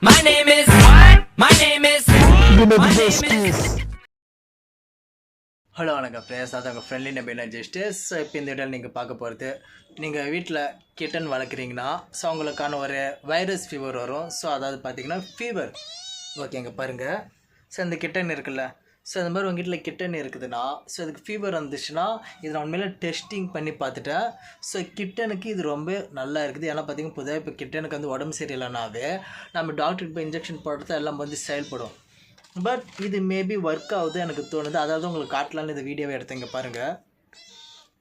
My name is My name is hello வணக்கம் friends, அது உங்கள் ஃப்ரெண்ட்லி நம்பினா ஜஸ்டிஸ். ஸோ இப்போ இந்த இடம் நீங்கள் பார்க்க போகிறது, நீங்கள் வீட்டில் கிட்டன் வளர்க்குறீங்கன்னா ஸோ அவங்களுக்கான ஒரு வைரஸ் ஃபீவர் வரும். ஸோ அதாவது பார்த்தீங்கன்னா ஃபீவர் ஓகேங்க பாருங்கள். ஸோ இந்த கிட்டன் இருக்குல்ல, ஸோ இந்த மாதிரி உங்கள் வீட்டில் கிட்டன் இருக்குதுன்னா ஸோ இதுக்கு ஃபீவர் வந்துச்சுன்னா இது நான் உண்மையில டெஸ்டிங் பண்ணி பார்த்துட்டேன். ஸோ கிட்டனுக்கு இது ரொம்ப நல்லா இருக்குது. ஏன்னா பார்த்தீங்கன்னா புதுவாக இப்போ கிட்டனுக்கு வந்து உடம்பு சரியில்லைனாவே நம்ம டாக்டருக்கு போய் இன்ஜெக்ஷன் போடுறது எல்லாம் வந்து செயல்படும். பட் இது மேபி ஒர்க் ஆகுது எனக்கு தோணுது. அதாவது உங்களுக்கு காட்டலான்னு இந்த வீடியோவை எடுத்தீங்க பாருங்கள்.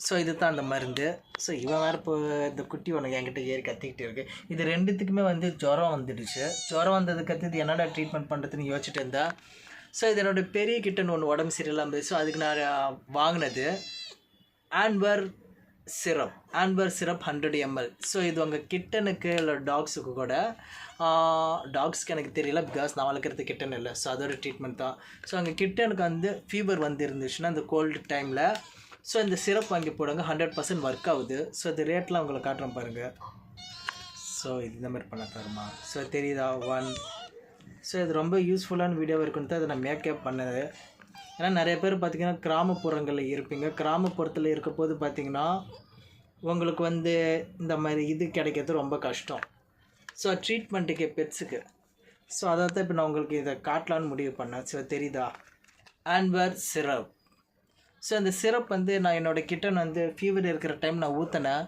ஸோ இது தான் அந்த மருந்து. ஸோ இவன் வேறு இப்போ இந்த குட்டி உனக்கு என்கிட்ட ஏறி கத்திக்கிட்டு இருக்குது. இது ரெண்டுத்துக்குமே வந்து ஜுரம் வந்துடுச்சு. ஜுரம் வந்ததுக்கு அடுத்து என்னடா ட்ரீட்மெண்ட் பண்ணுறதுன்னு யோசிச்சுட்டு இருந்தேன். ஸோ இது என்னோடய பெரிய கிட்டன் ஒன்று உடம்பு சரியில்லாமல் இருந்துச்சு. ஸோ அதுக்கு நான் வாங்கினது ஆன்வர் சிரப் 100 ml. ஸோ இது உங்கள் கிட்டனுக்கு இல்லை டாக்ஸுக்கு கூட, டாக்ஸ்க்கு எனக்கு தெரியல பிகாஸ் நான் வளர்க்குறது கிட்டன் இல்லை. ஸோ அதோட ட்ரீட்மெண்ட் தான். ஸோ அங்கே கிட்டனுக்கு வந்து ஃபீவர் வந்து இருந்துச்சுன்னா இந்த கோல்டு டைமில் ஸோ இந்த சிரப் வாங்கி போடுங்க, 100% ஒர்க் ஆகுது. ஸோ இது ரேட்லாம் உங்களை காட்டுறேன் பாருங்கள். ஸோ இது இந்த மாதிரி பண்ண தருமா? ஸோ தெரியுதா ஒன். ஸோ இது ரொம்ப யூஸ்ஃபுல்லான வீடியோவாக இருக்குன்னு தான் அதை நான் மேக்கப் பண்ணது. ஏன்னா நிறைய பேர் பார்த்திங்கன்னா கிராமப்புறங்களில் இருப்பீங்க. கிராமப்புறத்தில் இருக்க போது பார்த்திங்கன்னா உங்களுக்கு வந்து இந்த மாதிரி இது கிடைக்கிறது ரொம்ப கஷ்டம். ஸோ ட்ரீட்மெண்ட்டுக்கு பெட்ஸுக்கு. ஸோ அதை தான் இப்போ நான் உங்களுக்கு இதை காட்டலான்னு முடிவு பண்ணேன். ஸோ தெரியுதா ஆன்வர் சிரப். ஸோ அந்த சிரப் வந்து நான் என்னோடய கிட்டன் வந்து ஃபீவர் இருக்கிற டைம் நான் ஊற்றினேன்.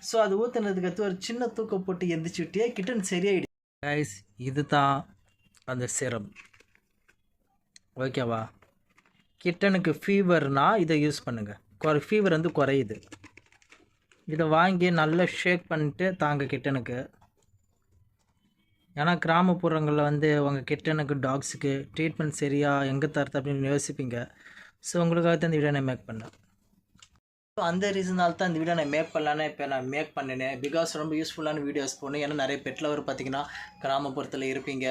ஸோ அது ஊற்றினதுக்கு அடுத்து ஒரு சின்ன தூக்கம் போட்டு எந்திரிச்சு விட்டியே கிட்டன் சரியாயிடுச்சு. கைஸ் இது தான் அந்த சிரப் ஓகேவா. கிட்டனுக்கு ஃபீவர்னால் இதை யூஸ் பண்ணுங்கள். ஃபீவர் வந்து குறையுது. இதை வாங்கி நல்லா ஷேக் பண்ணிட்டு தாங்க கிட்டனுக்கு. ஏன்னா கிராமப்புறங்களில் வந்து உங்கள் கிட்டனுக்கு டாக்ஸுக்கு ட்ரீட்மெண்ட் சரியாக எங்கே தருது அப்படின்னு யோசிப்பீங்க. ஸோ உங்களுக்காக தான் இந்த வீடியோ நான் மேக் பண்ணேன். ஸோ அந்த ரீசனால் தான் இந்த வீடியோ நான் மேக் பண்ணலான்னு இப்போ நான் மேக் பண்ணினேன். பிகாஸ் ரொம்ப யூஸ்ஃபுல்லான வீடியோஸ் போடணும். ஏன்னா நிறைய பெட் லவர் பார்த்திங்கன்னா கிராமப்புறத்தில் இருப்பீங்க.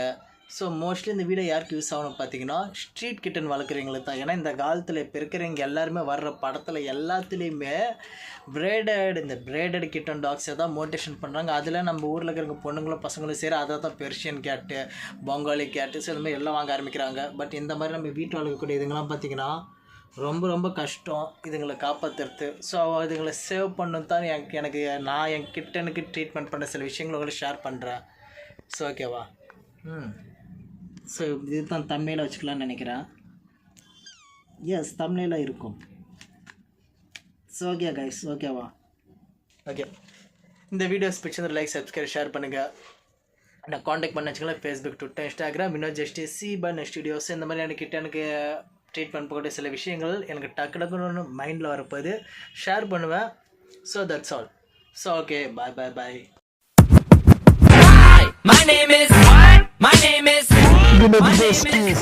ஸோ மோஸ்ட்லி இந்த வீடியோ யாருக்கு யூஸ் ஆகணும் பார்த்தீங்கன்னா ஸ்ட்ரீட் கிட்டன் வளர்க்குறவங்களுக்கு தான். ஏன்னா இந்த காலத்தில் இப்போ இருக்கிறவங்க எல்லாருமே வர்ற படத்தில் எல்லாத்துலேயுமே இந்த பிரேடட் கிட்டன் டாக்ஸை தான் மோட்டிவேஷன் பண்ணுறாங்க. அதில் நம்ம ஊரில் இருக்கிற பொண்ணுங்களும் பசங்களும் சரி அதை தான் பெர்ஷியன் கேட்டு, பெங்காலி கேட்டு, ஸோ இந்த மாதிரி எல்லாம் வாங்க ஆரம்பிக்கிறாங்க. பட் இந்த மாதிரி நம்ம வீட்டு வளர்க்கக்கூடிய இதுங்கெல்லாம் பார்த்திங்கன்னா ரொம்ப ரொம்ப கஷ்டம் இதுங்களை காப்பாற்றுறது. ஸோ இதுங்களை சேவ் பண்ணணும் தான் எனக்கு நான் என் கிட்டனுக்கு ட்ரீட்மெண்ட் பண்ண சில விஷயங்களை உங்களுக்கு ஷேர் பண்ணுறேன். ஸோ ஓகேவா. ஸோ இது தான் தம்ப்நெயிலில் வச்சுக்கலான்னு நினைக்கிறேன். எஸ் தம்ப்நெயிலில் இருக்கும். ஸோ ஓகே கைஸ் ஓகேவா. ஓகே இந்த வீடியோஸ் பிடிச்சது லைக் சப்ஸ்கிரைப் ஷேர் பண்ணுங்கள். நான் காண்டாக்ட் பண்ண வச்சுக்கலாம் Facebook, Twitter, Instagram, Vinod Justice, C-Bun studios. இந்த மாதிரி எனக்கு ட்ரீட்மெண்ட் போகக்கூடிய சில விஷயங்கள் எனக்கு டக்குன்னு மைண்டில் வரப்போது ஷேர் பண்ணுவேன். So that's all. So okay bye bye bye. My name is